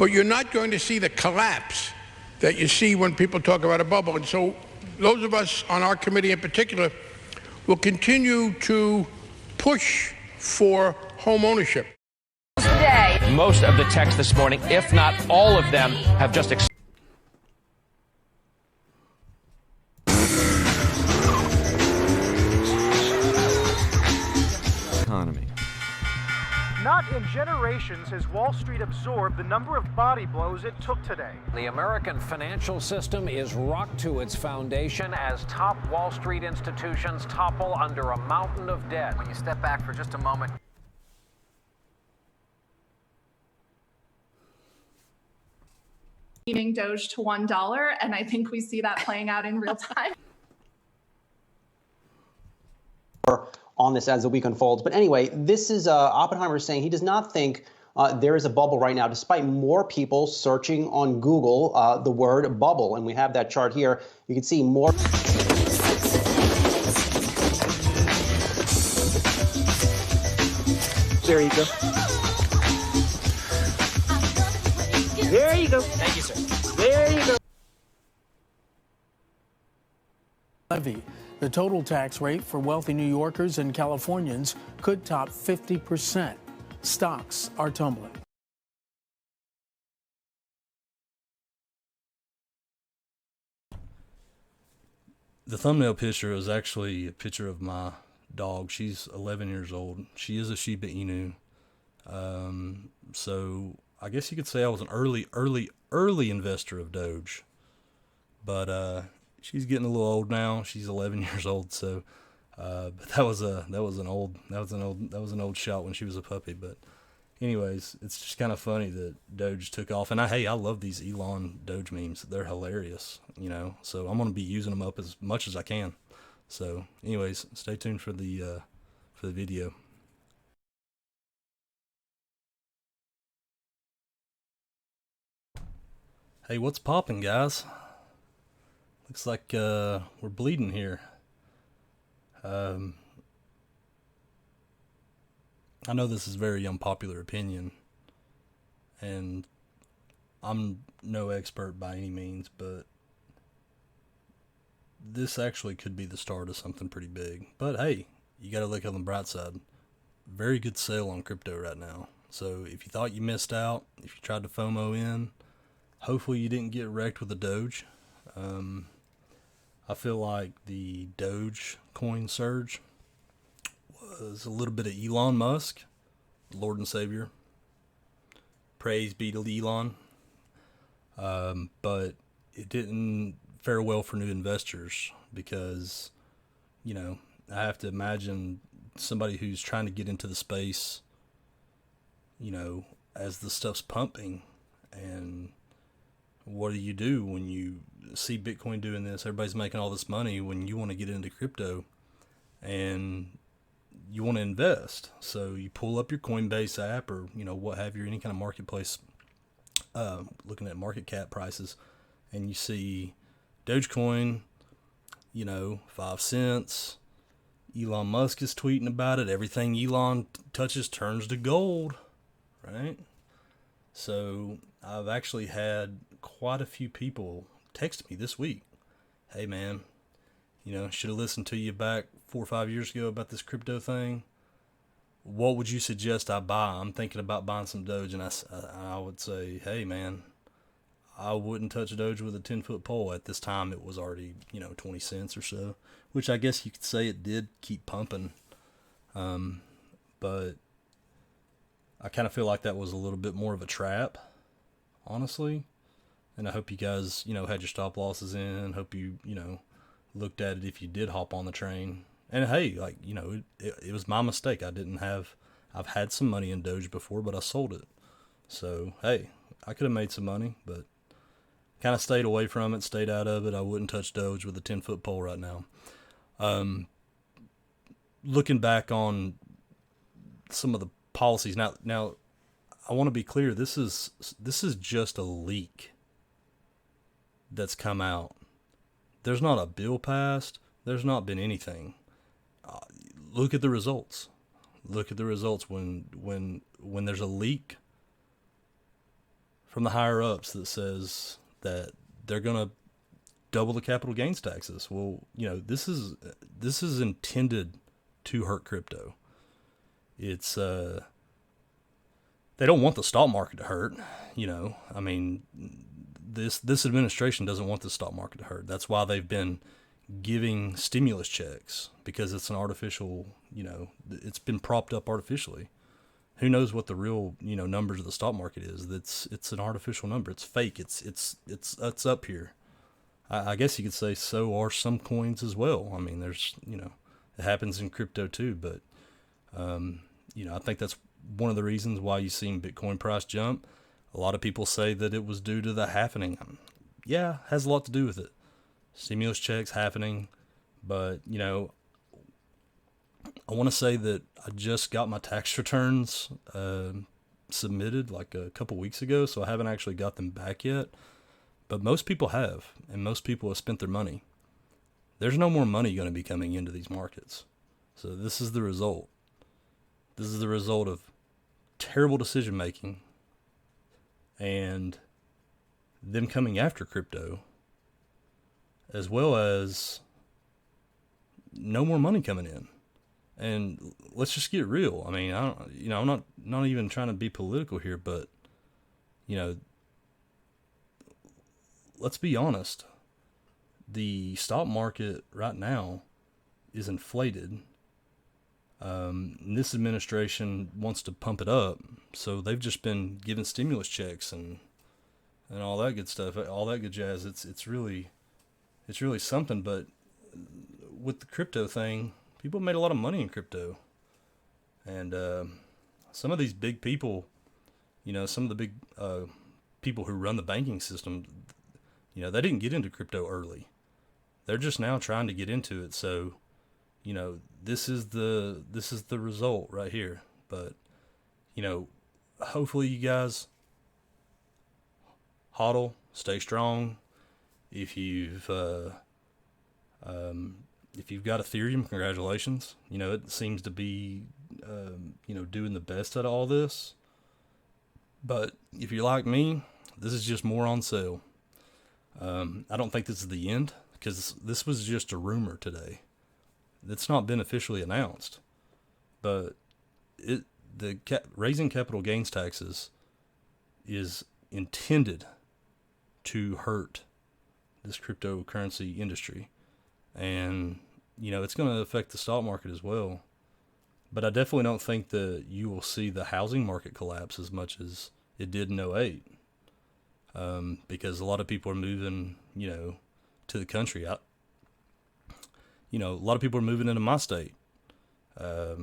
but you're not going to see the collapse that you see when people talk about a bubble. And so those of us on our committee in particular will continue to push for home ownership. Today, most of the texts this morning, if not all of them, have just economy. Not in generations has Wall Street absorbed the number of body blows it took today. The American financial system is rocked to its foundation as top Wall Street institutions topple under a mountain of debt. When you step back for just a moment. Beating Doge to $1, and I think we see that playing out in real time. On this as the week unfolds. But anyway, this is Oppenheimer saying he does not think there is a bubble right now, despite more people searching on Google the word bubble. And we have that chart here. You can see more. There you go. There you go. Thank you, sir. There you go. Levy. The total tax rate for wealthy New Yorkers and Californians could top 50%. Stocks are tumbling. The thumbnail picture is actually a picture of my dog. She's 11 years old. She is a Shiba Inu. So I guess you could say I was an early investor of Doge. But she's getting a little old now. She's 11 years old. So, but that was an old shot when she was a puppy. But anyways, it's just kind of funny that Doge took off. And I love these Elon Doge memes. They're hilarious, you know. So I'm gonna be using them up as much as I can. So, anyways, stay tuned for the video. Hey, what's poppin', guys? Looks like we're bleeding here. I know this is very unpopular opinion, and I'm no expert by any means, but this actually could be the start of something pretty big. But hey, you gotta look on the bright side. Very good sale on crypto right now. So if you thought you missed out, if you tried to FOMO in, hopefully you didn't get wrecked with a Doge. I feel like the Dogecoin surge was a little bit of Elon Musk, Lord and Savior. Praise be to Elon. But it didn't fare well for new investors because, you know, I have to imagine somebody who's trying to get into the space, you know, as the stuff's pumping, and what do you do when you see Bitcoin doing this? Everybody's making all this money when you want to get into crypto and you want to invest. So you pull up your Coinbase app or, you know, what have you, any kind of marketplace, looking at market cap prices, and you see Dogecoin, you know, 5 cents. Elon Musk is tweeting about it. Everything Elon touches turns to gold, right? So I've actually had quite a few people text me this week. Hey man, you know, should have listened to you back 4 or 5 years ago about this crypto thing. What would you suggest I buy? I'm thinking about buying some Doge. And I would say, hey man, I wouldn't touch Doge with a 10-foot pole. At this time it was already, you know, 20 cents or so, which I guess you could say it did keep pumping. But I kind of feel like that was a little bit more of a trap, honestly. And I hope you guys, you know, had your stop losses in. Hope you, you know, looked at it if you did hop on the train. And hey, like, you know, it was my mistake. I've had some money in Doge before, but I sold it. So, hey, I could have made some money, but kind of stayed away from it, stayed out of it. I wouldn't touch Doge with a 10-foot pole right now. Looking back on some of the policies now, I want to be clear. This is just a leak that's come out. There's not a bill passed. There's not been anything. Look at the results. Look at the results when there's a leak from the higher ups that says that they're going to double the capital gains taxes. Well, this is intended to hurt crypto. It's they don't want the stock market to hurt. I mean, this administration doesn't want the stock market to hurt. That's why they've been giving stimulus checks, because it's an artificial, it's been propped up artificially. Who knows what the real, numbers of the stock market is? It's an artificial number. It's fake. It's up here. I guess you could say so are some coins as well. I mean, there's, it happens in crypto too, but, I think that's one of the reasons why you've seen Bitcoin price jump. A lot of people say that it was due to the halvening. Yeah, has a lot to do with it. Stimulus checks happening, but, I want to say that I just got my tax returns submitted like a couple weeks ago, so I haven't actually got them back yet. But most people have, and most people have spent their money. There's no more money going to be coming into these markets. So this is the result. This is the result of terrible decision making and them coming after crypto, as well as no more money coming in. And let's just get real. I mean, I'm not even trying to be political here, but let's be honest. The stock market right now is inflated. And this administration wants to pump it up, so they've just been giving stimulus checks and all that good stuff, all that good jazz. It's really something. But with the crypto thing, people made a lot of money in crypto, and some of these big people, some of the big people who run the banking system, they didn't get into crypto early. They're just now trying to get into it. So, this is the result right here. But, hopefully you guys hodl, stay strong. If you've got Ethereum, congratulations. It seems to be, doing the best out of all this. But if you're like me, this is just more on sale. I don't think this is the end, because this was just a rumor today. It's not been officially announced, but raising capital gains taxes is intended to hurt this cryptocurrency industry. And, it's going to affect the stock market as well. But I definitely don't think that you will see the housing market collapse as much as it did in '08. Because a lot of people are moving, to the country. A lot of people are moving into my state, out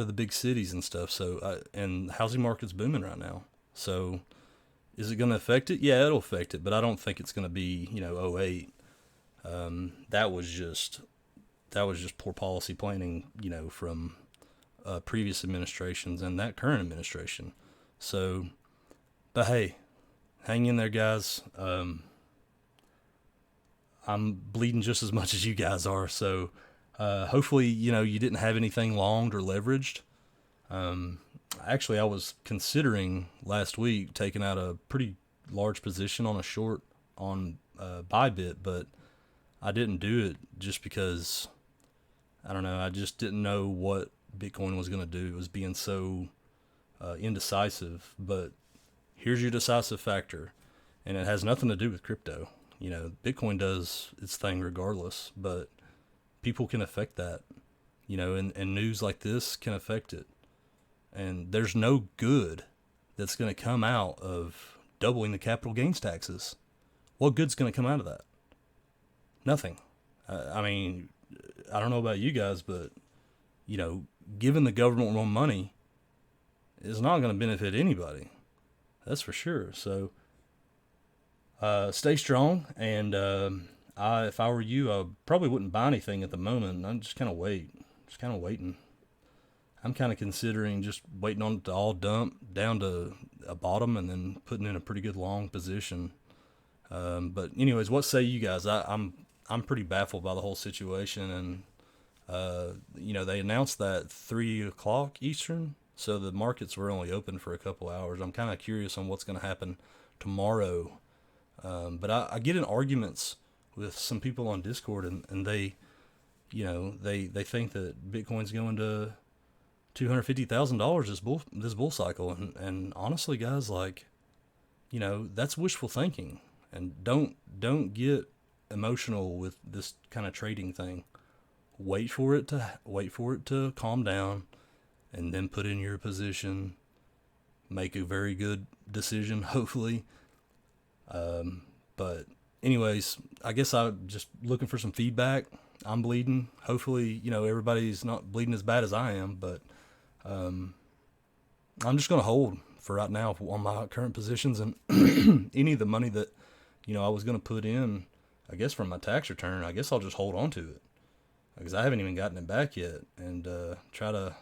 of the big cities and stuff. So, and the housing market's booming right now. So is it going to affect it? Yeah, it'll affect it, but I don't think it's going to be, '08. That was just poor policy planning, from previous administrations and that current administration. So, but hey, hang in there, guys. I'm bleeding just as much as you guys are. So, hopefully, you didn't have anything longed or leveraged. Actually, I was considering last week taking out a pretty large position on a short on Bybit, but I didn't do it just because, I don't know, I just didn't know what Bitcoin was going to do. It was being so indecisive. But here's your decisive factor, and it has nothing to do with crypto. Bitcoin does its thing regardless, but people can affect that, and news like this can affect it. And there's no good that's going to come out of doubling the capital gains taxes. What good's going to come out of that? Nothing. I mean, I don't know about you guys, but, giving the government more money is not going to benefit anybody. That's for sure. So, stay strong, and if I were you, I probably wouldn't buy anything at the moment. I'm just kind of waiting. I'm kind of considering just waiting on it to all dump down to a bottom and then putting in a pretty good long position. But anyways, what say you guys? I'm pretty baffled by the whole situation, and they announced that 3 o'clock Eastern So the markets were only open for a couple hours. I'm kind of curious on what's going to happen tomorrow. But I get in arguments with some people on Discord, and they, they think that Bitcoin's going to $250,000 this bull cycle, and honestly, guys, that's wishful thinking, and don't get emotional with this kind of trading thing. Wait for it to calm down, and then put in your position. Make a very good decision, hopefully. But anyways, I guess I'm just looking for some feedback. I'm bleeding. Hopefully, everybody's not bleeding as bad as I am, but I'm just going to hold for right now on my current positions, and any of the money that, I was going to put in, I guess from my tax return, I guess I'll just hold on to it, because I haven't even gotten it back yet, and try to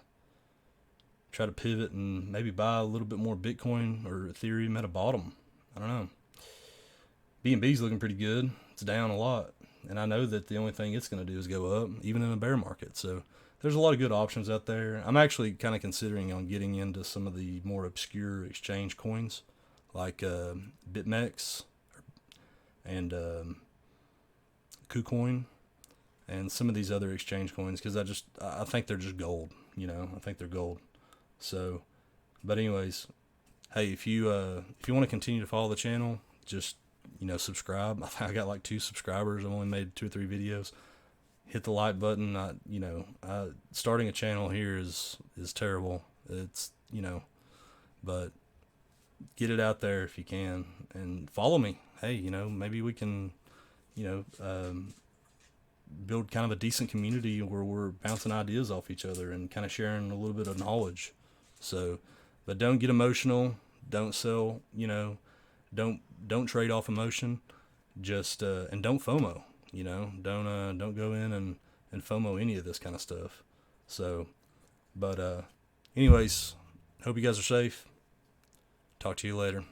pivot and maybe buy a little bit more Bitcoin or Ethereum at a bottom. I don't know. BNB's looking pretty good. It's down a lot, and I know that the only thing it's going to do is go up, even in a bear market. So there's a lot of good options out there. I'm actually kind of considering on getting into some of the more obscure exchange coins, like BitMEX and KuCoin, and some of these other exchange coins, because I think they're just gold. I think they're gold. So, but anyways, hey, if you want to continue to follow the channel, just subscribe. I think I got like 2 subscribers. I've only made 2 or 3 videos. Hit the like button. Starting a channel here is terrible. It's but get it out there if you can, and follow me. Hey, maybe we can build kind of a decent community where we're bouncing ideas off each other and kind of sharing a little bit of knowledge. So, but don't get emotional. Don't sell. Don't trade off emotion. Just and don't FOMO. Don't go in and FOMO any of this kind of stuff. So, but anyways, hope you guys are safe. Talk to you later.